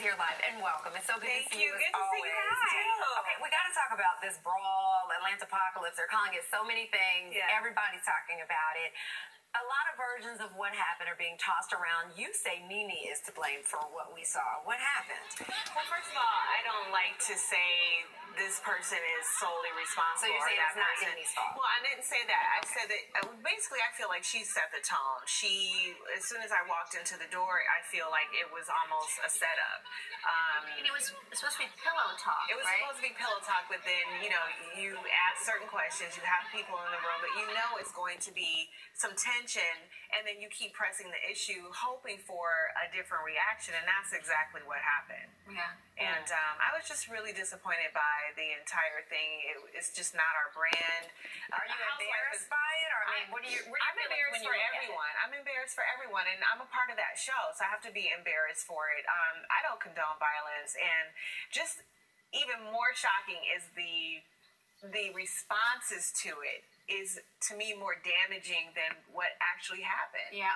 here live, and welcome. It's so good to see you as Good to always. see you too. Okay, we got to talk about this brawl, Atlanta apocalypse. They're calling it so many things. Yeah. Everybody's talking about it. A lot of versions of what happened are being tossed around. You say Nene is to blame for what we saw. What happened? Well, first of all, I don't like to say this person is solely responsible. So you're saying or it's that not person. Nene's fault? Well, I didn't say that. I said that basically I feel like she set the tone. As soon as I walked into the door, I feel like it was almost a setup. And it was supposed to be pillow talk, It was right? supposed to be pillow talk, but then, you ask certain questions, you have people in the room, but you know it's going to be some tension, and then you keep pressing the issue, hoping for a different reaction, and that's exactly what happened. Yeah. And I was just really disappointed by the entire thing. It's just not our brand. Are you embarrassed by it? Or what do you? I'm embarrassed for everyone. I'm embarrassed for everyone, and I'm a part of that show, so I have to be embarrassed for it. I don't condone violence, and just even more shocking is the responses to it is, to me, more damaging than what actually happened. Yeah,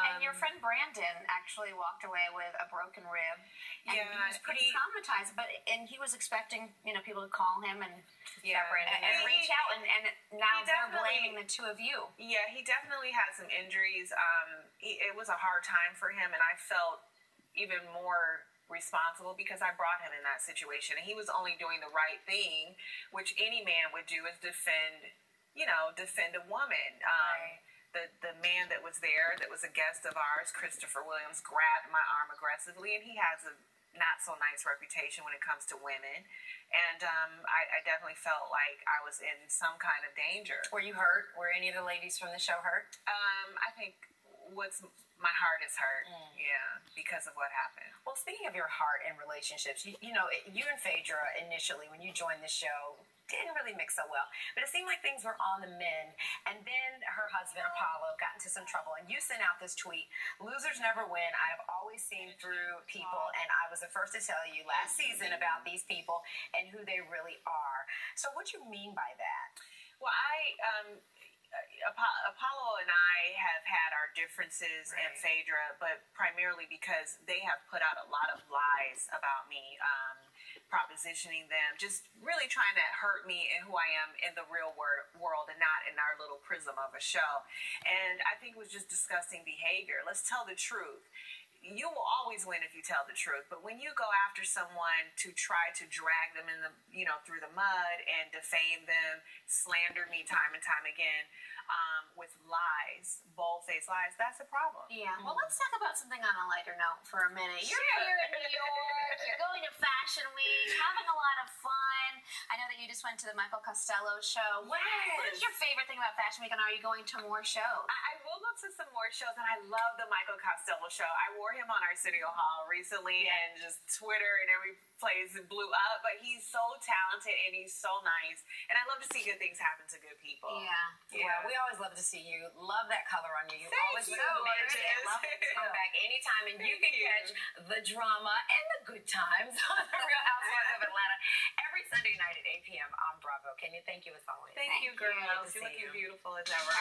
and your friend Brandon actually walked away with a broken rib. And he was pretty traumatized, and he was expecting, people to call him and reach out, and now they're blaming the two of you. Yeah, he definitely had some injuries. It was a hard time for him, and I felt even more responsible because I brought him in that situation, and he was only doing the right thing, which any man would do, is defend a woman. The man that was there, that was a guest of ours, Christopher Williams, grabbed my arm aggressively, and he has a not so nice reputation when it comes to women. And I definitely felt like I was in some kind of danger. Were you hurt? Were any of the ladies from the show hurt? I think my heart is hurt, because of what happened. Well, speaking of your heart and relationships, you and Phaedra initially, when you joined the show, didn't really mix so well. But it seemed like things were on the mend. And then her husband, Apollo, got into some trouble. And you sent out this tweet, "Losers never win. I have always seen through people, and I was the first to tell you last season about these people and who they really are." So what do you mean by that? Well, Apollo and I have had our differences, and Phaedra, but primarily because they have put out a lot of lies about me, propositioning them, just really trying to hurt me and who I am in the real world and not in our little prism of a show. And I think it was just disgusting behavior. Let's tell the truth. You will always win if you tell the truth, but when you go after someone to try to drag them in through the mud and defame them, slander me time and time again, with lies, bold-faced lies, that's a problem. Yeah. Well, let's talk about something on a lighter note for a minute. You're here in New York. You're going to Fashion Week, having a lot of fun. I know that you just went to the Michael Costello show. What is your favorite thing about Fashion Week, and are you going to more shows? I will go to some more shows, and I love the Michael Costello show. I wore him on Arsenio Hall recently, and just Twitter and every place blew up, but he's so talented and he's so nice, and I love to see good things happen to good people. Well, we always love to see you. Love that color on you. You always you, look amazing. gorgeous. Love to come back anytime, and you can catch the drama and the good times on The Real Housewives of Atlanta every Sunday night at 8 p.m. on Bravo. Kenya, thank you as always. Thank you, girls. Good to You're see looking you. beautiful as ever.